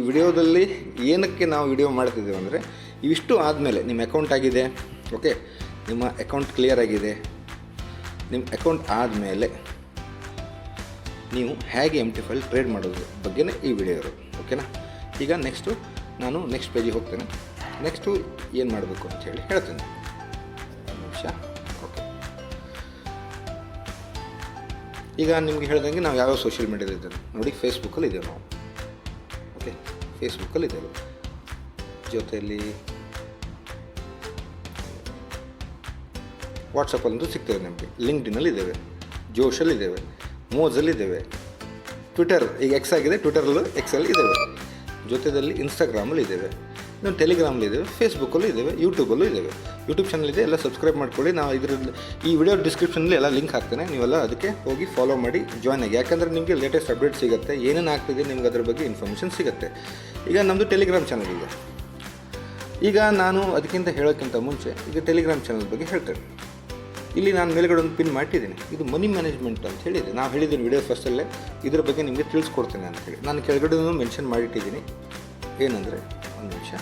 ವಿಡಿಯೋದಲ್ಲಿ ಏನಕ್ಕೆ ನಾವು ವಿಡಿಯೋ ಮಾಡ್ತಿದ್ದೀವಿ ಅಂದರೆ, ಇವಿಷ್ಟು ಆದಮೇಲೆ ನಿಮ್ಮ ಅಕೌಂಟ್ ಆಗಿದೆ, ಓಕೆ, ನಿಮ್ಮ ಅಕೌಂಟ್ ಕ್ಲಿಯರ್ ಆಗಿದೆ. ನಿಮ್ಮ ಅಕೌಂಟ್ ಆದಮೇಲೆ ನೀವು ಹೇಗೆ MT5 ಟ್ರೇಡ್ ಮಾಡೋದ್ರ ಬಗ್ಗೆನೇ ಈ ವಿಡಿಯೋ ಇರೋದು, ಓಕೆನಾ. ಈಗ ನಾನು ನೆಕ್ಸ್ಟ್ ಪೇಜಿಗೆ ಹೋಗ್ತೇನೆ. ನೆಕ್ಸ್ಟು ಏನು ಮಾಡಬೇಕು ಅಂತ ಹೇಳಿ ಹೇಳ್ತೇನೆ. ಒಂದು ನಿಮಿಷ. ಓಕೆ, ಈಗ ನಿಮ್ಗೆ ಹೇಳ್ದಂಗೆ ನಾವು ಯಾವ್ಯಾವ ಸೋಷಿಯಲ್ ಮೀಡಿಯಾದಲ್ಲಿ ಇದ್ದೇವೆ ನೋಡಿ. ಫೇಸ್ಬುಕ್ಕಲ್ಲಿ ಇದ್ದೇವೆ ನಾವು, ಓಕೆ, ಫೇಸ್ಬುಕ್ಕಲ್ಲಿ ಇದ್ದೇವೆ. ಜೊತೆಯಲ್ಲಿ ವಾಟ್ಸಪ್ಪಲ್ಲಂತೂ ಸಿಗ್ತೇವೆ ನಿಮಗೆ. ಲಿಂಕ್ಡ್ಇನ್ನಲ್ಲಿ ಇದ್ದೇವೆ, ಜೋಶಲ್ಲಿ ಇದ್ದೇವೆ, ಮೋಜಲ್ಲಿ ಇದ್ದೇವೆ, ಟ್ವಿಟರ್ ಈಗ ಎಕ್ಸ್ ಆಗಿದೆ, ಟ್ವಿಟರಲ್ಲೂ ಎಕ್ಸಲ್ಲಿ ಇದ್ದೇವೆ. ಜೊತೆಯಲ್ಲಿ ಇನ್ಸ್ಟಾಗ್ರಾಮಲ್ಲಿ ಇದ್ದೇವೆ, ನಾವು ಟೆಲಿಗ್ರಾಮಲ್ಲಿ ಇದ್ದೇವೆ, ಫೇಸ್ಬುಕ್ಕಲ್ಲೂ ಇದ್ದೇವೆ, ಯೂಟ್ಯೂಬಲ್ಲೂ ಇದ್ದೇವೆ. ಯೂಟ್ಯೂಬ್ ಚಾನಲ್ ಇದೆ, ಎಲ್ಲ ಸಬ್ಸ್ಕ್ರೈಬ್ ಮಾಡ್ಕೊಳ್ಳಿ. ನಾವು ಇದರಲ್ಲಿ ಈ ವಿಡಿಯೋ ಡಿಸ್ಕ್ರಿಪ್ಷನಲ್ಲಿ ಎಲ್ಲ ಲಿಂಕ್ ಹಾಕ್ತೇನೆ, ನೀವೆಲ್ಲ ಅದಕ್ಕೆ ಹೋಗಿ ಫಾಲೋ ಮಾಡಿ ಜಾಯ್ನ್ ಆಗಿ. ಯಾಕಂದರೆ ನಿಮಗೆ ಲೇಟೆಸ್ಟ್ ಅಪ್ಡೇಟ್ ಸಿಗುತ್ತೆ, ಏನೇನು ಆಗ್ತಿದೆ ನಿಮ್ಗೆ ಅದ್ರ ಬಗ್ಗೆ ಇನ್ಫಾರ್ಮೇಷನ್ ಸಿಗುತ್ತೆ. ಈಗ ನಮ್ಮದು ಟೆಲಿಗ್ರಾಮ್ ಚಾನಲ್ ಇದೆ. ಈಗ ನಾನು ಅದಕ್ಕಿಂತ ಹೇಳೋಕ್ಕಿಂತ ಮುಂಚೆ ಈಗ ಟೆಲಿಗ್ರಾಮ್ ಚಾನಲ್ ಬಗ್ಗೆ ಹೇಳ್ತೇನೆ. ಇಲ್ಲಿ ನಾನು ಮೇಲ್ಗಡೆ ಒಂದು ಪಿನ್ ಮಾಡಿಟ್ಟಿದ್ದೀನಿ, ಇದು ಮನಿ ಮ್ಯಾನೇಜ್ಮೆಂಟ್ ಅಂತ ಹೇಳಿದೆ. ನಾವು ಹೇಳಿದ್ದೀನಿ ವಿಡಿಯೋ ಫಸ್ಟಲ್ಲೇ ಇದ್ರ ಬಗ್ಗೆ ನಿಮಗೆ ತಿಳಿಸ್ಕೊಡ್ತೇನೆ ಅಂತ ಹೇಳಿ. ನಾನು ಕೆಳಗಡೆ ಮೆನ್ಷನ್ ಮಾಡಿಟ್ಟಿದ್ದೀನಿ. ಏನಂದರೆ, ಒಂದು ನಿಮಿಷ,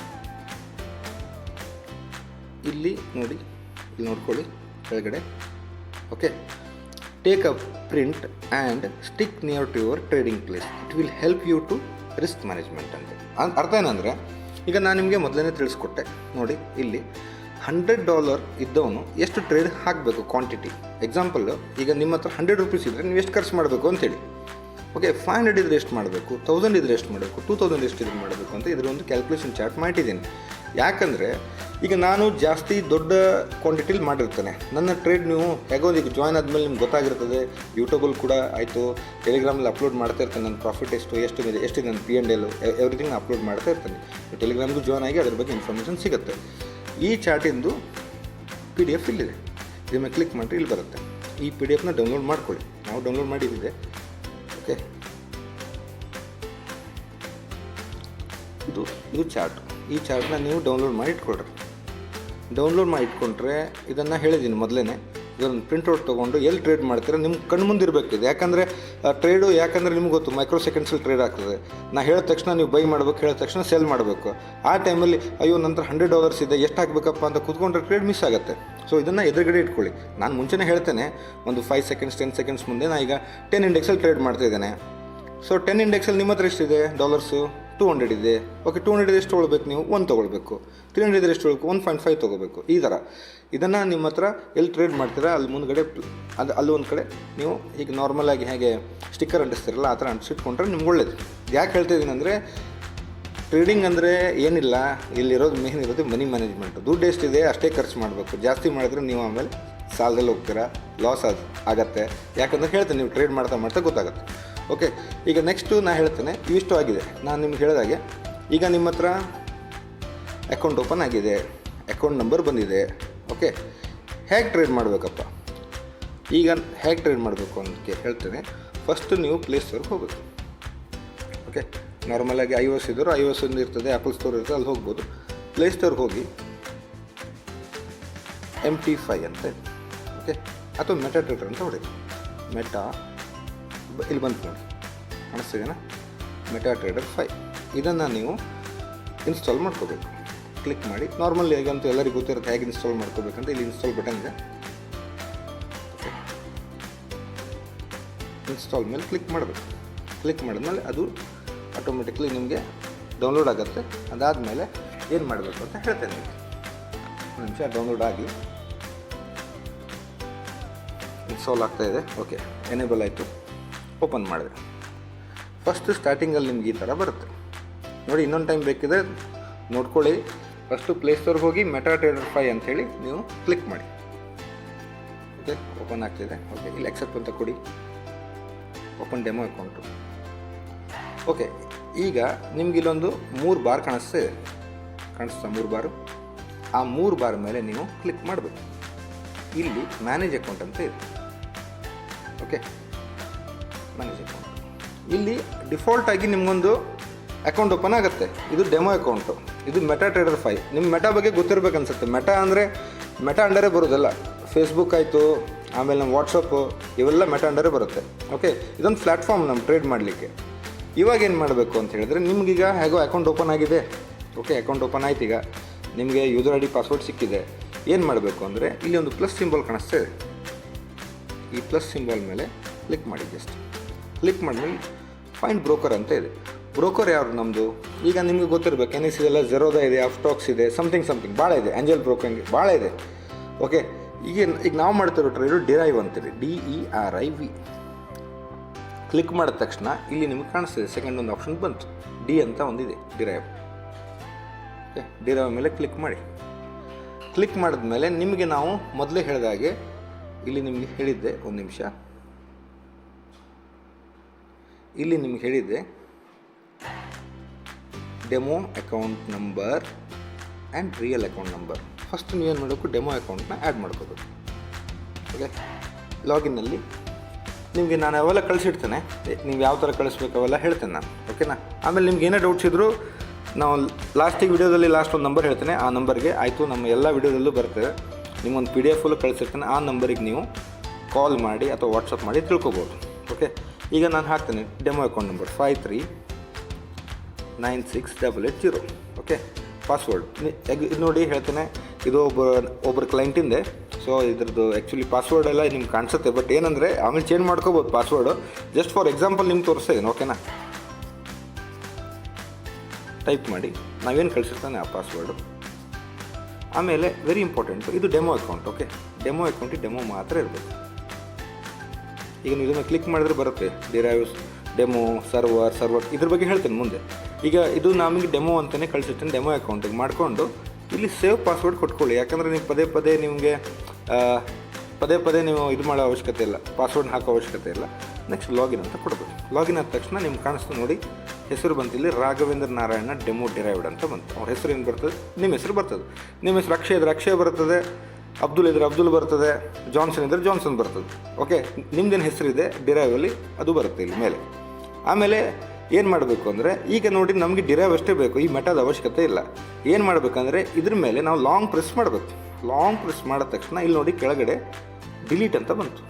ಇಲ್ಲಿ ನೋಡಿ, ಇಲ್ಲಿ ನೋಡ್ಕೊಳ್ಳಿ ಕೆಳಗಡೆ. Okay, take a print and stick near to your trading place, it will help you to risk management ಅಂತ. ಅರ್ಥ ಏನಂದರೆ, ಈಗ ನಾನು ನಿಮಗೆ ಮೊದಲೇ ತಿಳಿಸ್ಕೊಟ್ಟೆ ನೋಡಿ. ಇಲ್ಲಿ $100 ಇದ್ದವನು ಎಷ್ಟು ಟ್ರೇಡ್ ಹಾಕಬೇಕು ಕ್ವಾಂಟಿಟಿ. ಎಕ್ಸಾಂಪಲ್ಲು, ಈಗ ನಿಮ್ಮ ಹತ್ರ 100 ರೂಪೀಸ್ ಇದ್ದರೆ ನೀವು ಎಷ್ಟು ಖರ್ಚು ಮಾಡಬೇಕು ಅಂತೇಳಿ. ಓಕೆ, 500 ಇದ್ದರೆ ಎಷ್ಟು ಮಾಡಬೇಕು, 1000 ಇದ್ದರೆ ಎಷ್ಟು ಮಾಡಬೇಕು, 2000 ಎಷ್ಟು ಇದ್ರೆ ಮಾಡಬೇಕು ಅಂತ ಇದರ ಒಂದು ಕ್ಯಾಲ್ಕುಲೇಷನ್ ಚಾರ್ಟ್ ಮಾಡಿದ್ದೀನಿ. ಯಾಕಂದರೆ ಈಗ ನಾನು ಜಾಸ್ತಿ ದೊಡ್ಡ ಕ್ವಾಂಟಿಟಿಲಿ ಮಾಡಿರ್ತೇನೆ. ನನ್ನ ಟ್ರೇಡ್ ನೀವು ಹೇಗೋ ಈಗ ಜಾಯ್ನ್ ಆದಮೇಲೆ ನಿಮ್ಗೆ ಗೊತ್ತಾಗಿರ್ತದೆ. ಯೂಟ್ಯೂಬಲ್ಲಿ ಕೂಡ ಆಯಿತು, ಟೆಲಿಗ್ರಾಮಲ್ಲಿ ಅಪ್ಲೋಡ್ ಮಾಡ್ತಾ ಇರ್ತೇನೆ. ನನ್ನ ಪ್ರಾಫಿಟ್ ಎಷ್ಟಿದೆ ನನ್ನ P&L ಎವ್ರಿಥಿಂಗ್ ಅಪ್ಲೋಡ್ ಮಾಡ್ತಾ ಇರ್ತೇನೆ. ಟೆಲಿಗ್ರಾಮ್ಗೂ ಜಾಯ್ನ್ ಆಗಿ ಅದ್ರ ಬಗ್ಗೆ ಇನ್ಫಾರ್ಮೇಷನ್ ಸಿಗುತ್ತೆ. ಈ ಚಾರ್ಟಿಂದು PDF ಇಲ್ಲಿದೆ, ಇದ್ರ ಮೇಲೆ ಕ್ಲಿಕ್ ಮಾಡಿರಿ, ಇಲ್ಲಿ ಬರುತ್ತೆ. ಈ PDF ಡೌನ್ಲೋಡ್ ಮಾಡ್ಕೊಳ್ಳಿ. ನಾವು ಡೌನ್ಲೋಡ್ ಮಾಡಿದ್ದಿದೆ. ಓಕೆ, ಇದು ಚಾರ್ಟ್. ಈ ಚಾರ್ಟ್ನ ನೀವು ಡೌನ್ಲೋಡ್ ಮಾಡಿ ಇಟ್ಕೊಳ್ರಿ. ಡೌನ್ಲೋಡ್ ಮಾಡಿ ಇಟ್ಕೊಂಡ್ರೆ ಇದನ್ನು ಹೇಳಿದ್ದೀನಿ ಮೊದಲೇ, ಇದೊಂದು ಪ್ರಿಂಟ್ಔಟ್ ತೊಗೊಂಡು ಎಲ್ಲಿ ಟ್ರೇಡ್ ಮಾಡ್ತೀರ ನಿಮ್ಮ ಕಣ್ಣು ಮುಂದೆ ಇರಬೇಕಿದೆ. ಯಾಕಂದರೆ ಯಾಕಂದರೆ ನಿಮ್ಗೆ ಗೊತ್ತು ಮೈಕ್ರೋ ಸೆಕೆಂಡ್ಸಲ್ಲಿ ಟ್ರೇಡ್ ಆಗ್ತದೆ. ನಾ ಹೇಳಿದ ತಕ್ಷಣ ನೀವು ಬೈ ಮಾಡಬೇಕು, ಹೇಳಿದ ತಕ್ಷಣ ಸೆಲ್ ಮಾಡಬೇಕು. ಆ ಟೈಮಲ್ಲಿ ಅಯ್ಯೋ ನಂತರ $100 ಇದೆ, ಎಷ್ಟು ಹಾಕಬೇಕಪ್ಪ ಅಂತ ಕೂತ್ಕೊಂಡ್ರೆ ಟ್ರೇಡ್ ಮಿಸ್ ಆಗುತ್ತೆ. ಸೊ ಇದನ್ನು ಎದುರುಗಡೆ ಇಟ್ಕೊಳ್ಳಿ. ನಾನು ಮುಂಚೆನೇ ಹೇಳ್ತೇನೆ, ಒಂದು 5 ಸೆಕೆಂಡ್ಸ್ 10 ಸೆಕೆಂಡ್ಸ್ ಮುಂದೆ ನಾನು ಈಗ 10 ಇಂಡೆಕ್ಸಲ್ಲಿ ಟ್ರೇಡ್ ಮಾಡ್ತಾಯಿದ್ದೇನೆ. ಸೊ 10 ಇಂಡೆಕ್ಸಲ್ಲಿ ನಿಮ್ಮ ಹತ್ರ ಎಷ್ಟಿದೆ ಡಾಲರ್ಸು? 200 ಇದೆ. ಓಕೆ, 200 ಎಷ್ಟು ತೊಗೊಳ್ಬೇಕು ನೀವು? 1 ತೊಗೊಳ್ಬೇಕು. 300 ಇದ್ರೆ ಎಷ್ಟು ತೊಗೊಳ್ಬೇಕು? 1.5 ತೊಗೋಬೇಕು. ಈ ಥರ ಇದನ್ನು ನಿಮ್ಮ ಹತ್ರ ಎಲ್ಲಿ ಟ್ರೇಡ್ ಮಾಡ್ತೀರಾ ಅಲ್ಲಿ ಮುಂದ್ಗಡೆ ಅಲ್ಲಿ ಒಂದು ಕಡೆ ನೀವು ಈಗ ನಾರ್ಮಲಾಗಿ ಹೇಗೆ ಸ್ಟಿಕ್ಕರ್ ಅಂಟಿಸ್ತಿರಲ್ಲ ಆ ಥರ ಅಂಟಿಸಿಟ್ಕೊಂಡ್ರೆ ನಿಮ್ಗೆ ಒಳ್ಳೇದು. ಯಾಕೆ ಹೇಳ್ತಾಯಿದ್ದೀನಿ ಅಂದರೆ, ಟ್ರೇಡಿಂಗ್ ಅಂದರೆ ಏನಿಲ್ಲ, ಇಲ್ಲಿರೋದು ಮೇನ್ ಇರೋದು ಮನಿ ಮ್ಯಾನೇಜ್ಮೆಂಟು. ದುಡ್ಡು ಎಷ್ಟಿದೆ ಅಷ್ಟೇ ಖರ್ಚು ಮಾಡಬೇಕು. ಜಾಸ್ತಿ ಮಾಡಿದ್ರೆ ನೀವು ಆಮೇಲೆ ಸಾಲದಲ್ಲಿ ಹೋಗ್ತೀರಾ, ಲಾಸ್ ಆಗುತ್ತೆ. ಯಾಕಂದರೆ ಹೇಳ್ತೇನೆ, ನೀವು ಟ್ರೇಡ್ ಮಾಡ್ತಾ ಗೊತ್ತಾಗುತ್ತೆ. ಓಕೆ, ಈಗ ನೆಕ್ಸ್ಟು ನಾನು ಹೇಳ್ತೇನೆ. ಇವಿಷ್ಟು ಆಗಿದೆ ನಾನು ನಿಮ್ಗೆ ಹೇಳಿದಾಗೆ. ಈಗ ನಿಮ್ಮ ಹತ್ರ ಅಕೌಂಟ್ ಓಪನ್ ಆಗಿದೆ, ಅಕೌಂಟ್ ನಂಬರ್ ಬಂದಿದೆ. ಓಕೆ, ಹೇಗೆ ಟ್ರೇಡ್ ಮಾಡಬೇಕಪ್ಪ? ಈಗ ಹೇಗೆ ಟ್ರೇಡ್ ಮಾಡಬೇಕು ಅಂತ ಹೇಳ್ತೇನೆ. ಫಸ್ಟು ನೀವು ಪ್ಲೇಸ್ಟೋರ್ಗೆ ಹೋಗಬೇಕು. ಓಕೆ, ನಾರ್ಮಲಾಗಿ iOS ಇದ್ದರು iOS ಇರ್ತದೆ, ಆ್ಯಪಲ್ ಸ್ಟೋರ್ ಇರ್ತದೆ, ಅಲ್ಲಿ ಹೋಗ್ಬೋದು. ಪ್ಲೇಸ್ಟೋರ್ಗೆ ಹೋಗಿ MT5 ಅಂತ, ಓಕೆ, ಅಥವಾ ಮೆಟಾ ಟ್ರೇಡರ್ ಅಂತ ಹೊಡಿ. ಮೆಟಾ ಇಲ್ಲಿ ಬಂತು ನೋಡಿ, ಕಾಣಿಸ್ತಿದೆಯಾ? Meta trader 5. ಇದನ್ನು ನೀವು ಇನ್ಸ್ಟಾಲ್ ಮಾಡ್ಕೋಬೇಕು. ಕ್ಲಿಕ್ ಮಾಡಿ. ನಾರ್ಮಲ್ ಹೇಗಂತೂ ಎಲ್ಲರಿಗೂ ಗೊತ್ತಿರುತ್ತೆ ಹೇಗೆ ಇನ್ಸ್ಟಾಲ್ ಮಾಡ್ಕೋಬೇಕಂತ. ಇಲ್ಲಿ ಇನ್ಸ್ಟಾಲ್ ಬಟನ್ ಇದೆ. ಇನ್ಸ್ಟಾಲ್ ಮೇಲೆ ಕ್ಲಿಕ್ ಮಾಡಬೇಕು. ಕ್ಲಿಕ್ ಮಾಡಿದ್ಮೇಲೆ ಅದು ಆಟೋಮೆಟಿಕ್ಲಿ ನಿಮಗೆ ಡೌನ್ಲೋಡ್ ಆಗುತ್ತೆ. ಅದಾದಮೇಲೆ ಏನು ಮಾಡಬೇಕು ಅಂತ ಹೇಳ್ತೇನೆ. ಒಂದು ನಿಮಿಷ, ಡೌನ್ಲೋಡ್ ಆಗಿ ಇನ್ಸ್ಟಾಲ್ ಆಗ್ತಾಯಿದೆ. ಓಕೆ, ಎನೇಬಲ್ ಆಯಿತು. ಓಪನ್ ಮಾಡಿದೆ. ಫಸ್ಟ್ ಸ್ಟಾರ್ಟಿಂಗಲ್ಲಿ ನಿಮ್ಗೆ ಈ ಥರ ಬರುತ್ತೆ ನೋಡಿ. ಇನ್ನೊಂದು ಟೈಮ್ ಬೇಕಿದ್ರೆ ನೋಡ್ಕೊಳ್ಳಿ. ಫಸ್ಟು ಪ್ಲೇಸ್ಟೋರ್ಗೆ ಹೋಗಿ ಮೆಟಾ ಟ್ರೇಡರ್ 5 ಅಂಥೇಳಿ ನೀವು ಕ್ಲಿಕ್ ಮಾಡಿ. ಓಕೆ, ಓಪನ್ ಆಗ್ತಿದೆ. ಓಕೆ, ಇಲ್ಲಿ ಅಕ್ಸೆಪ್ಟ್ ಅಂತ ಕೊಡಿ. Open demo account. ಓಕೆ, ಈಗ ನಿಮ್ಗೆ ಇಲ್ಲೊಂದು 3 ಬಾರ್ ಕಾಣಿಸ್ತಾ 3 ಬಾರು. ಆ 3 ಬಾರ್ ಮೇಲೆ ನೀವು ಕ್ಲಿಕ್ ಮಾಡಬೇಕು. ಇಲ್ಲಿ ಮ್ಯಾನೇಜ್ ಅಕೌಂಟ್ ಅಂತ ಇದೆ. Okay, manage account. ಇಲ್ಲಿ ಡಿಫಾಲ್ಟಾಗಿ ನಿಮಗೊಂದು ಅಕೌಂಟ್ ಓಪನ್ ಆಗುತ್ತೆ. ಇದು ಡೆಮೋ ಅಕೌಂಟು. ಇದು ಮೆಟಾ ಟ್ರೇಡರ್ 5. ನಿಮ್ಮ ಮೆಟಾ ಬಗ್ಗೆ ಗೊತ್ತಿರಬೇಕು ಅನ್ಸುತ್ತೆ. ಮೆಟಾ ಅಂದರೆ ಮೆಟಾ ಅಂಡರೇ ಬರೋದಲ್ಲ. ಫೇಸ್ಬುಕ್ ಆಯಿತು, ಆಮೇಲೆ ನಮ್ಮ ವಾಟ್ಸಪ್ಪು, ಇವೆಲ್ಲ ಮೆಟಾ ಅಂಡರೇ ಬರುತ್ತೆ. ಓಕೆ, ಇದೊಂದು ಪ್ಲ್ಯಾಟ್ಫಾರ್ಮ್ ನಮ್ಮ ಟ್ರೇಡ್ ಮಾಡಲಿಕ್ಕೆ. ಇವಾಗ ಏನು ಮಾಡಬೇಕು ಅಂತ ಹೇಳಿದ್ರೆ ನಿಮಗೀಗ ಹೇಗೋ ಅಕೌಂಟ್ ಓಪನ್ ಆಗಿದೆ. ಓಕೆ, ಅಕೌಂಟ್ ಓಪನ್ ಆಯ್ತು. ಈಗ ನಿಮಗೆ ಯೂಸರ್ ಐ ಡಿ ಪಾಸ್ವರ್ಡ್ ಸಿಕ್ಕಿದೆ. ಏನು ಮಾಡಬೇಕು ಅಂದರೆ ಇಲ್ಲಿ ಒಂದು ಪ್ಲಸ್ ಸಿಂಬಲ್ ಕಾಣಿಸ್ತಾ ಇದೆ. ಈ ಪ್ಲಸ್ ಸಿಂಬಲ್ ಮೇಲೆ ಕ್ಲಿಕ್ ಮಾಡಿ. ಜಸ್ಟ್ ಕ್ಲಿಕ್ ಮಾಡಿದ್ಮೇಲೆ ಫೈಂಡ್ ಬ್ರೋಕರ್ ಅಂತ ಇದೆ. ಬ್ರೋಕರ್ ಯಾರು ನಮ್ಮದು? ಈಗ ನಿಮಗೆ ಗೊತ್ತಿರಬೇಕು, NSE ಇದೆಲ್ಲ ಜೆರೋದ ಇದೆ, ಅಫ್ಟಾಕ್ಸ್ ಇದೆ, ಸಮಥಿಂಗ್ ಭಾಳ ಇದೆ, ಆಂಜಲ್ ಬ್ರೋಕರಿಂಗ್ ಭಾಳ ಇದೆ. ಓಕೆ, ಈಗ ನಾವು ಮಾಡ್ತಿರೋ ಟ್ರೇಡು ಡಿರೈವ್ ಅಂತೀವಿ, DERIV. ಕ್ಲಿಕ್ ಮಾಡಿದ ತಕ್ಷಣ ಇಲ್ಲಿ ನಿಮಗೆ ಕಾಣಿಸ್ತಿದೆ ಸೆಕೆಂಡ್ ಒಂದು ಆಪ್ಷನ್ ಬಂತು, ಡಿ ಅಂತ ಒಂದಿದೆ, ಡಿರೈವ್. ಓಕೆ, ಡಿರೈವ್ ಮೇಲೆ ಕ್ಲಿಕ್ ಮಾಡಿ. ಕ್ಲಿಕ್ ಮಾಡಿದ್ಮೇಲೆ ನಿಮಗೆ ನಾವು ಮೊದಲೇ ಹೇಳಿದಾಗೆ ಇಲ್ಲಿ ನಿಮಗೆ ಹೇಳಿದ್ದೆ, ಒಂದು ನಿಮಿಷ, ಇಲ್ಲಿ ನಿಮಗೆ ಹೇಳಿದ್ದೆ demo account number and real account number. First ನೀವೇನು ಮಾಡಬೇಕು, ಡೆಮೋ ಅಕೌಂಟ್ನ ಆ್ಯಡ್ ಮಾಡ್ಕೋಬೇಕು. ಓಕೆ, ಲಾಗಿನ್ನಲ್ಲಿ ನಿಮಗೆ ನಾನು ಅವೆಲ್ಲ ಕಳಿಸಿಡ್ತೇನೆ, ನೀವು ಯಾವ ಥರ ಕಳಿಸ್ಬೇಕು ಅವೆಲ್ಲ ಹೇಳ್ತೇನೆ ನಾನು. ಓಕೆನಾ? ಆಮೇಲೆ ನಿಮ್ಗೆ ಏನೇ ಡೌಟ್ಸ್ ಇದ್ದರೂ ನಾವು ವಿಡಿಯೋದಲ್ಲಿ ಲಾಸ್ಟ್ ಒಂದು ನಂಬರ್ ಹೇಳ್ತೇನೆ, ಆ ನಂಬರ್ಗೆ ಆಯಿತು, ನಮ್ಮ ಎಲ್ಲ ವಿಡಿಯೋದಲ್ಲೂ ಬರ್ತದೆ, ನಿಮ್ಮೊಂದು PDF ಕಳಿಸಿರ್ತೇನೆ, ಆ ನಂಬರಿಗೆ ನೀವು ಕಾಲ್ ಮಾಡಿ ಅಥವಾ ವಾಟ್ಸಪ್ ಮಾಡಿ ತಿಳ್ಕೊಬೋದು. ಓಕೆ, ಈಗ ನಾನು ಹಾಕ್ತೇನೆ demo account number 53968880. Okay, password ಇದು ನೋಡಿ ಹೇಳ್ತೇನೆ, ಇದು ಒಬ್ಬರು ಕ್ಲೈಂಟಿಂದೆ. ಸೊ ಇದ್ರದ್ದು ಆ್ಯಕ್ಚುಲಿ ಪಾಸ್ವರ್ಡ್ ಎಲ್ಲ ನಿಮ್ಗೆ ಕಾಣಿಸುತ್ತೆ, ಬಟ್ ಏನಂದರೆ ಆಮೇಲೆ ಚೇಂಜ್ ಮಾಡ್ಕೋಬೋದು ಪಾಸ್ವರ್ಡು. ಜಸ್ಟ್ ಫಾರ್ ಎಕ್ಸಾಂಪಲ್ ನಿಮ್ಗೆ ತೋರಿಸ್ತಾ ಇದ್ದೀನಿ. ಓಕೆನಾ? ಟೈಪ್ ಮಾಡಿ, ನಾವೇನು ಕಳಿಸಿರ್ತಾನೆ ಆ ಪಾಸ್ವರ್ಡು. ಆಮೇಲೆ ವೆರಿ ಇಂಪಾರ್ಟೆಂಟು, ಇದು ಡೆಮೋ ಅಕೌಂಟ್. ಓಕೆ, ಡೆಮೋ ಅಕೌಂಟಿಗೆ ಡೆಮೋ ಮಾತ್ರ ಇರಬೇಕು. ಈಗ ನೀವು ಇದನ್ನು ಕ್ಲಿಕ್ ಮಾಡಿದ್ರೆ ಬರುತ್ತೆ ಡಿರೈವ್ಸ್, ಡೆಮೋ, ಸರ್ವರ್ ಇದ್ರ ಬಗ್ಗೆ ಹೇಳ್ತೇನೆ ಮುಂದೆ. ಈಗ ಇದು ನಮಗೆ ಡೆಮೋ ಅಂತಲೇ ಕಳಿಸಿರ್ತೇನೆ, ಡೆಮೋ ಅಕೌಂಟಿಗೆ ಮಾಡಿಕೊಂಡು ಇಲ್ಲಿ ಸೇವ್ ಪಾಸ್ವರ್ಡ್ ಕೊಟ್ಕೊಳ್ಳಿ. ಯಾಕಂದರೆ ನೀವು ಪದೇ ಪದೇ ನೀವು ಇದು ಮಾಡೋ ಅವಶ್ಯಕತೆ ಇಲ್ಲ, ಪಾಸ್ವರ್ಡ್ ಹಾಕೋ ಅವಶ್ಯಕತೆ ಇಲ್ಲ. ನೆಕ್ಸ್ಟ್ ಲಾಗಿನ್ ಅಂತ ಕೊಡಬೇಕು. ಲಾಗಿನ್ ಆದ ತಕ್ಷಣ ನಿಮ್ಗೆ ಕಾಣಿಸ್ತು ನೋಡಿ, ಹೆಸರು ಬಂತು ಇಲ್ಲಿ, ರಾಘವೇಂದ್ರ ನಾರಾಯಣ ಡೆಮೋ ಡಿರೈವ್ಡ್ ಅಂತ ಬಂತು. ಅವ್ರ ಹೆಸರು ಏನು ಬರ್ತದೆ, ನಿಮ್ಮ ಹೆಸರು ಬರ್ತದೆ. ನಿಮ್ಮ ಹೆಸರು ಅಕ್ಷಯ್ ಇದ್ರೆ ಅಕ್ಷಯ್ ಬರ್ತದೆ, ಅಬ್ದುಲ್ ಇದ್ರೆ ಅಬ್ದುಲ್ ಬರ್ತದೆ, ಜಾನ್ಸನ್ ಇದ್ದರೆ ಜಾನ್ಸನ್ ಬರ್ತದೆ. ಓಕೆ, ನಿಮ್ದೇನು ಹೆಸರಿದೆ ಡಿರೈವಲ್ಲಿ ಅದು ಬರುತ್ತೆ ಇಲ್ಲಿ ಮೇಲೆ. ಆಮೇಲೆ ಏನು ಮಾಡಬೇಕು ಅಂದರೆ, ಈಗ ನೋಡಿ ನಮಗೆ ಡಿರೈವ್ ಅಷ್ಟೇ ಬೇಕು, ಈ ಮೆಟಾದ ಅವಶ್ಯಕತೆ ಇಲ್ಲ. ಏನು ಮಾಡಬೇಕಂದ್ರೆ ಇದ್ರ ಮೇಲೆ ನಾವು ಲಾಂಗ್ ಪ್ರೆಸ್ ಮಾಡಬೇಕು. ಲಾಂಗ್ ಪ್ರೆಸ್ ಮಾಡಿದ ತಕ್ಷಣ ಇಲ್ಲಿ ನೋಡಿ ಕೆಳಗಡೆ ಡಿಲೀಟ್ ಅಂತ ಬಂತು.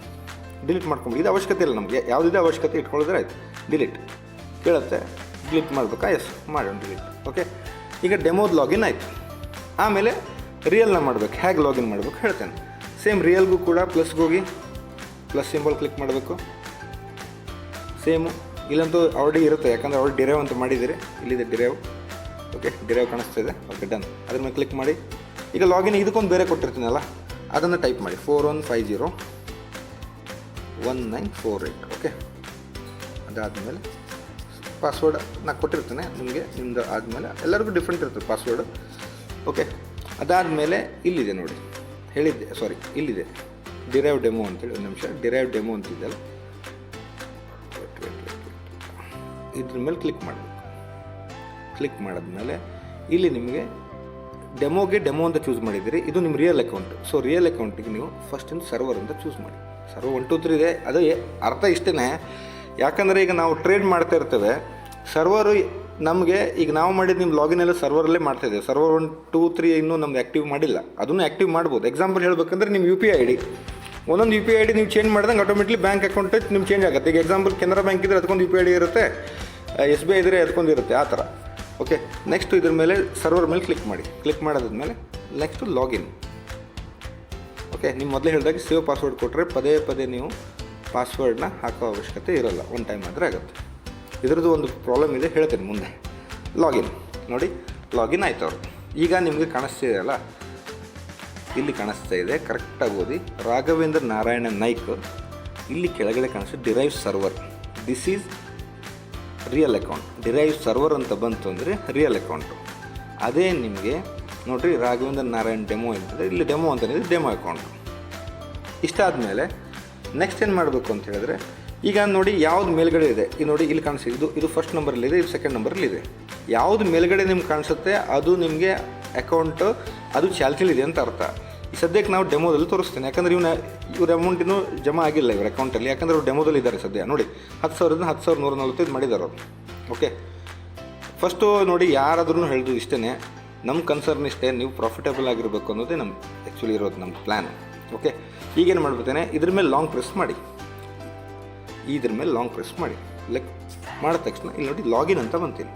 ಡಿಲೀಟ್ ಮಾಡ್ಕೊಂಡು, ಇದು ಅವಶ್ಯಕತೆ ಇಲ್ಲ ನಮಗೆ, ಯಾವುದಿದೆ ಅವಶ್ಯಕತೆ ಇಟ್ಕೊಳ್ಳಿದ್ರೆ ಆಯ್ತು. ಡಿಲೀಟ್ ಕೇಳುತ್ತೆ, ಡಿಲೀಟ್ ಮಾಡಬೇಕಾ? ಎಸ್, ಮಾಡೋಣ ಡಿಲೀಟ್. ಓಕೆ, ಈಗ ಡೆಮೋದು ಲಾಗಿನ್ ಆಯಿತು. ಆಮೇಲೆ ರಿಯಲ್ನ ಮಾಡಬೇಕು. ಹೇಗೆ ಲಾಗಿನ್ ಮಾಡಬೇಕು ಹೇಳ್ತೇನೆ. ಸೇಮ್ ರಿಯಲ್ಗೂ ಕೂಡ ಪ್ಲಸ್ಗೆ ಹೋಗಿ ಪ್ಲಸ್ ಸಿಂಬಲ್ ಕ್ಲಿಕ್ ಮಾಡಬೇಕು. ಸೇಮು ಇಲ್ಲಂತೂ ಆಲ್ರೆಡಿ ಇರುತ್ತೆ, ಯಾಕಂದರೆ ಆಲ್ರೆಡಿ ಡಿರೈವ್ ಅಂತ ಮಾಡಿದ್ದೀರಿ. ಇಲ್ಲಿದೆ ಡಿರೈವ್. ಓಕೆ, ಡಿರೈವ್ ಕಾಣಿಸ್ತಿದೆ. Okay, done. ಅದ್ರ ಮೇಲೆ ಕ್ಲಿಕ್ ಮಾಡಿ. ಈಗ ಲಾಗಿನ್ ಇದಕ್ಕೊಂದು ಬೇರೆ ಕೊಟ್ಟಿರ್ತೀನಲ್ಲ, ಅದನ್ನು ಟೈಪ್ ಮಾಡಿ 41501948. ಓಕೆ, ಅದಾದಮೇಲೆ ಪಾಸ್ವರ್ಡ್ ನಾನು ಕೊಟ್ಟಿರ್ತೇನೆ ನಿಮಗೆ, ನಿಮ್ಮದು ಆದಮೇಲೆ ಎಲ್ಲರಿಗೂ ಡಿಫ್ರೆಂಟ್ ಇರ್ತದೆ ಪಾಸ್ವರ್ಡು. ಓಕೆ, ಅದಾದಮೇಲೆ ಇಲ್ಲಿದೆ ನೋಡಿ, ಹೇಳಿದ್ದೆ, ಸಾರಿ, ಇಲ್ಲಿದೆ ಡಿರೈವ್ ಡೆಮೋ ಅಂತೇಳಿ. ಒಂದು ನಿಮಿಷ, ಡಿರೈವ್ ಡೆಮೋ ಅಂತಿದ್ದಲ್ಲ, ಇದ್ರ ಮೇಲೆ ಕ್ಲಿಕ್ ಮಾಡಬೇಕು. ಕ್ಲಿಕ್ ಮಾಡಿದ್ಮೇಲೆ ಇಲ್ಲಿ ನಿಮಗೆ ಡೆಮೋಗೆ ಡೆಮೋ ಅಂತ ಚೂಸ್ ಮಾಡಿದ್ದೀರಿ, ಇದು ನಿಮ್ಮ ರಿಯಲ್ ಅಕೌಂಟ್. ಸೊ ರಿಯಲ್ ಅಕೌಂಟಿಗೆ ನೀವು ಫಸ್ಟಿಂದ ಸರ್ವರ್ ಅಂತ ಚೂಸ್ ಮಾಡಿ. ಸರ್ವರ್ 1 2 3 ಇದೆ, ಅದು ಅರ್ಥ ಇಷ್ಟೇ. ಯಾಕಂದರೆ ಈಗ ನಾವು ಟ್ರೇಡ್ ಮಾಡ್ತಾ ಇರ್ತೇವೆ, ಸರ್ವರು ನಮಗೆ ಈಗ ನಾವು ಮಾಡಿದ್ದು ನಿಮ್ಮ ಲಾಗಿನ್ ಎಲ್ಲ ಸರ್ವರಲ್ಲೇ ಮಾಡ್ತಾಯಿದ್ದೇವೆ. ಸರ್ವರ್ 1 2 3 ಇನ್ನೂ ನಮ್ದು ಆ್ಯಕ್ಟಿವ್ ಮಾಡಿಲ್ಲ, ಅದನ್ನು ಆ್ಯಕ್ಟಿವ್ ಮಾಡ್ಬೋದು. ಎಕ್ಸಾಂಪಲ್ ಹೇಳ್ಬೇಕಂದ್ರೆ ನಿಮ್ಮ UPI ID, ಒಂದೊಂದು UPI ID ನೀವು ಚೇಂಜ್ ಮಾಡಿದಂಗೆ ಆಟೋಮೆಟಿಕ್ಲಿ ಬ್ಯಾಂಕ್ ಅಕೌಂಟ್ ನಿಮ್ಗೆ ಚೇಂಜ್ ಆಗುತ್ತೆ. ಈಗ ಎಕ್ಸಾಂಪಲ್ ಕೆನರಾ ಬ್ಯಾಂಕ್ ಇದ್ದರೆ ಅದಕ್ಕೊಂದು UPI ID ಇರುತ್ತೆ, SBI ಇದ್ದರೆ ಅದಕ್ಕೊಂದು ಇರುತ್ತೆ, ಆ ಥರ. ಓಕೆ, ನೆಕ್ಸ್ಟು ಇದ್ರ ಮೇಲೆ ಸರ್ವರ್ ಮೇಲೆ ಕ್ಲಿಕ್ ಮಾಡಿ. ಕ್ಲಿಕ್ ಮಾಡೋದಾದ್ಮೇಲೆ ನೆಕ್ಸ್ಟು ಲಾಗಿನ್. ಓಕೆ, ನೀವು ಮೊದಲೇ ಹೇಳಿದಾಗ ಸೇವ್ ಪಾಸ್ವರ್ಡ್ ಕೊಟ್ಟರೆ ಪದೇ ನೀವು ಪಾಸ್ವರ್ಡ್ನ ಹಾಕೋ ಅವಶ್ಯಕತೆ ಇರೋಲ್ಲ, ಒನ್ ಟೈಮ್ ಆದರೆ ಆಗುತ್ತೆ. ಇದರದ್ದು ಒಂದು ಪ್ರಾಬ್ಲಮ್ ಇದೆ, ಹೇಳ್ತೇನೆ ಮುಂದೆ. ಲಾಗಿನ್ ನೋಡಿ, ಲಾಗಿನ್ ಆಯ್ತು ಅವರು. ಈಗ ನಿಮಗೆ ಕಾಣಿಸ್ತಿದೆಯಲ್ಲ, ಇಲ್ಲಿ ಕಾಣಿಸ್ತಾ ಇದೆ, ಕರೆಕ್ಟಾಗಿ ಓದಿ, ರಾಘವೇಂದ್ರ ನಾರಾಯಣ ನಾಯ್ಕ್. ಇಲ್ಲಿ ಕೆಳಗಡೆ ಕಾಣಿಸ್ತು derive server, this is real account. Derive server ಅಂತ ಬಂತು ಅಂದರೆ ರಿಯಲ್ ಅಕೌಂಟು. ಅದೇ ನಿಮಗೆ ನೋಡಿರಿ, ರಾಘವೇಂದ್ರ ನಾರಾಯಣ್ ಡೆಮೋ ಅಂತಂದರೆ ಇಲ್ಲಿ ಡೆಮೋ ಅಂತಂದರೆ ಡೆಮೋ ಅಕೌಂಟು. ಇಷ್ಟ ಆದಮೇಲೆ ನೆಕ್ಸ್ಟ್ ಏನು ಮಾಡಬೇಕು ಅಂತ ಹೇಳಿದ್ರೆ, ಈಗ ನೋಡಿ ಯಾವ್ದು ಮೇಲ್ಗಡೆ ಇದೆ, ಇದು ನೋಡಿ ಇಲ್ಲಿ ಕಾಣಿಸ್ತಿದೆ, ಇದು ಫಸ್ಟ್ ನಂಬರಲ್ಲಿದೆ, ಇದು ಸೆಕೆಂಡ್ ನಂಬರಲ್ಲಿದೆ. ಯಾವುದು ಮೇಲ್ಗಡೆ ನಿಮ್ಗೆ ಕಾಣಿಸುತ್ತೆ ಅದು ನಿಮಗೆ ಅಕೌಂಟು, ಅದು ಚಾಲ್ತಿಲಿದೆ ಅಂತ ಅರ್ಥ. ಈ ಸದ್ಯಕ್ಕೆ ನಾವು ಡೆಮೋದಲ್ಲಿ ತೋರಿಸ್ತೇನೆ, ಯಾಕಂದರೆ ಇವ್ರ ಅಮೌಂಟ್ ಇನ್ನೂ ಜಮಾ ಆಗಿಲ್ಲ ಇವ್ರ ಅಕೌಂಟಲ್ಲಿ, ಯಾಕಂದರೆ ಅವ್ರು ಡೆಮೋದಲ್ಲಿ ಇದ್ದಾರೆ ಸದ್ಯ. ನೋಡಿ 10,000ದಿಂದ 10,145 ಮಾಡಿದ್ದಾರೆ ಅವರು. ಓಕೆ, ಫಸ್ಟು ನೋಡಿ, ಯಾರಾದ್ರೂ ಹೇಳಿದ್ರು ಇಷ್ಟೇ, ನಮ್ಮ ಕನ್ಸರ್ನ್ ಇಷ್ಟೇ, ನೀವು ಪ್ರಾಫಿಟೇಬಲ್ ಆಗಿರಬೇಕು ಅನ್ನೋದೇ ನಮ್ಮ ಆ್ಯಕ್ಚುಲಿ ಇರೋದು ನಮ್ಮ ಪ್ಲ್ಯಾನ್. ಓಕೆ, ಈಗೇನು ಮಾಡ್ಬಿಡ್ತೇನೆ, ಇದ್ರ ಮೇಲೆ ಲಾಂಗ್ ಪ್ರೆಸ್ ಮಾಡಿ, ಇದ್ರ ಮೇಲೆ ಲಾಂಗ್ ಪ್ರೆಸ್ ಮಾಡಿ, ಮಾಡಿದ ತಕ್ಷಣ ಇಲ್ಲಿ ನೋಡಿ ಲಾಗಿನ್ ಅಂತ ಬಂತೀನಿ.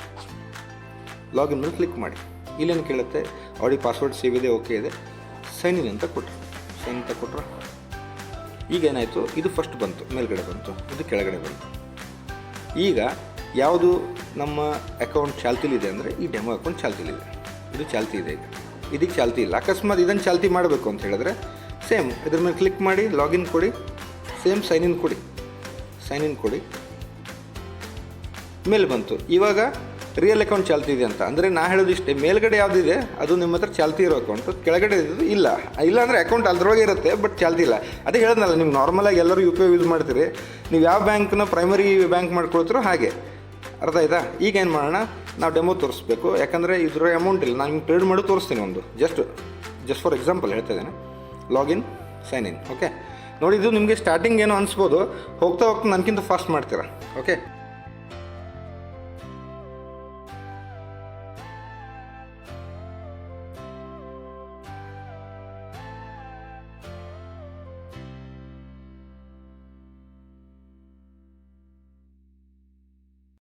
ಲಾಗಿನ್ ಮೇಲೆ ಕ್ಲಿಕ್ ಮಾಡಿ. ಇಲ್ಲೇನು ಕೇಳುತ್ತೆ, ಆಲ್ರೆಡಿ ಪಾಸ್ವರ್ಡ್ ಸೇವ್ ಇದೆ, ಓಕೆ ಇದೆ, ಸೈನ್ ಇನ್ ಅಂತ ಕೊಟ್ಟರು. ಸೈನ್ ಅಂತ ಕೊಟ್ಟರು. ಈಗ ಏನಾಯಿತು, ಇದು ಫಸ್ಟ್ ಬಂತು, ಮೇಲ್ಗಡೆ ಬಂತು, ಇದು ಕೆಳಗಡೆ ಬಂತು. ಈಗ ಯಾವುದು ನಮ್ಮ ಅಕೌಂಟ್ ಚಾಲ್ತಿಲಿದೆ ಅಂದರೆ ಈ ಡೆಮೋ ಅಕೌಂಟ್ ಚಾಲ್ತಿಲಿದೆ, ಇದು ಚಾಲ್ತಿ ಇದೆ. ಈಗ ಇದಕ್ಕೆ ಚಾಲ್ತಿ ಇಲ್ಲ. ಅಕಸ್ಮಾತ್ ಇದನ್ನು ಚಾಲ್ತಿ ಮಾಡಬೇಕು ಅಂತ ಹೇಳಿದ್ರೆ ಸೇಮ್ ಇದ್ರ ಮೇಲೆ ಕ್ಲಿಕ್ ಮಾಡಿ, ಲಾಗಿನ್ ಕೊಡಿ, ಸೇಮ್ ಸೈನ್ ಇನ್ ಕೊಡಿ. ಸೈನ್ ಇನ್ ಕೊಡಿ, ಮೇಲೆ ಬಂತು. ಇವಾಗ ರಿಯಲ್ ಅಕೌಂಟ್ ಚಾಲ್ತಿ ಇದೆ ಅಂತ ಅಂದರೆ ನಾ ಹೇಳೋದಿಷ್ಟೇ, ಮೇಲ್ಗಡೆ ಯಾವುದಿದೆ ಅದು ನಿಮ್ಮ ಹತ್ರ ಚಾಲ್ತಿ ಇರೋ ಅಕೌಂಟು, ಕೆಳಗಡೆ ಇರೋದು ಇಲ್ಲ. ಇಲ್ಲ ಅಂದರೆ ಅಕೌಂಟ್ ಅದ್ರೊಳಗೆ ಇರುತ್ತೆ ಬಟ್ ಚಾಲ್ತಿ ಇಲ್ಲ. ಅದೇ ಹೇಳಿದ್ನಲ್ಲ, ನೀವು ನಾರ್ಮಲಾಗಿ ಎಲ್ಲರೂ ಯು ಪಿ ಐ ಯೂಸ್ ಮಾಡ್ತೀರಿ, ನೀವು ಯಾವ ಬ್ಯಾಂಕ್ನ ಪ್ರೈಮರಿ ಬ್ಯಾಂಕ್ ಮಾಡ್ಕೊಳ್ತೀರೋ ಹಾಗೆ. ಅರ್ಥ ಆಯ್ತಾ? ಈಗ ಏನು ಮಾಡೋಣ, ನಾವು ಡೆಮೋ ತೋರಿಸ್ಬೇಕು, ಯಾಕಂದರೆ ಇದ್ರ ಅಮೌಂಟ್ ಇಲ್ಲ. ನಾನು ನಿಮ್ಗೆ ಟ್ರೇಡ್ ಮಾಡಿ ತೋರಿಸ್ತೀನಿ ಒಂದು, ಜಸ್ಟ್ ಫಾರ್ ಎಕ್ಸಾಂಪಲ್ ಹೇಳ್ತಾ ಇದ್ದೇನೆ. Login, sign in, okay. ನೋಡಿ, ಇದು ನಿಮಗೆ ಸ್ಟಾರ್ಟಿಂಗ್ ಏನೋ ಅನಿಸ್ಬೋದು, ಹೋಗ್ತಾ ನನಗಿಂತ ಫಾಸ್ಟ್ ಮಾಡ್ತೀರಾ, ಓಕೆ.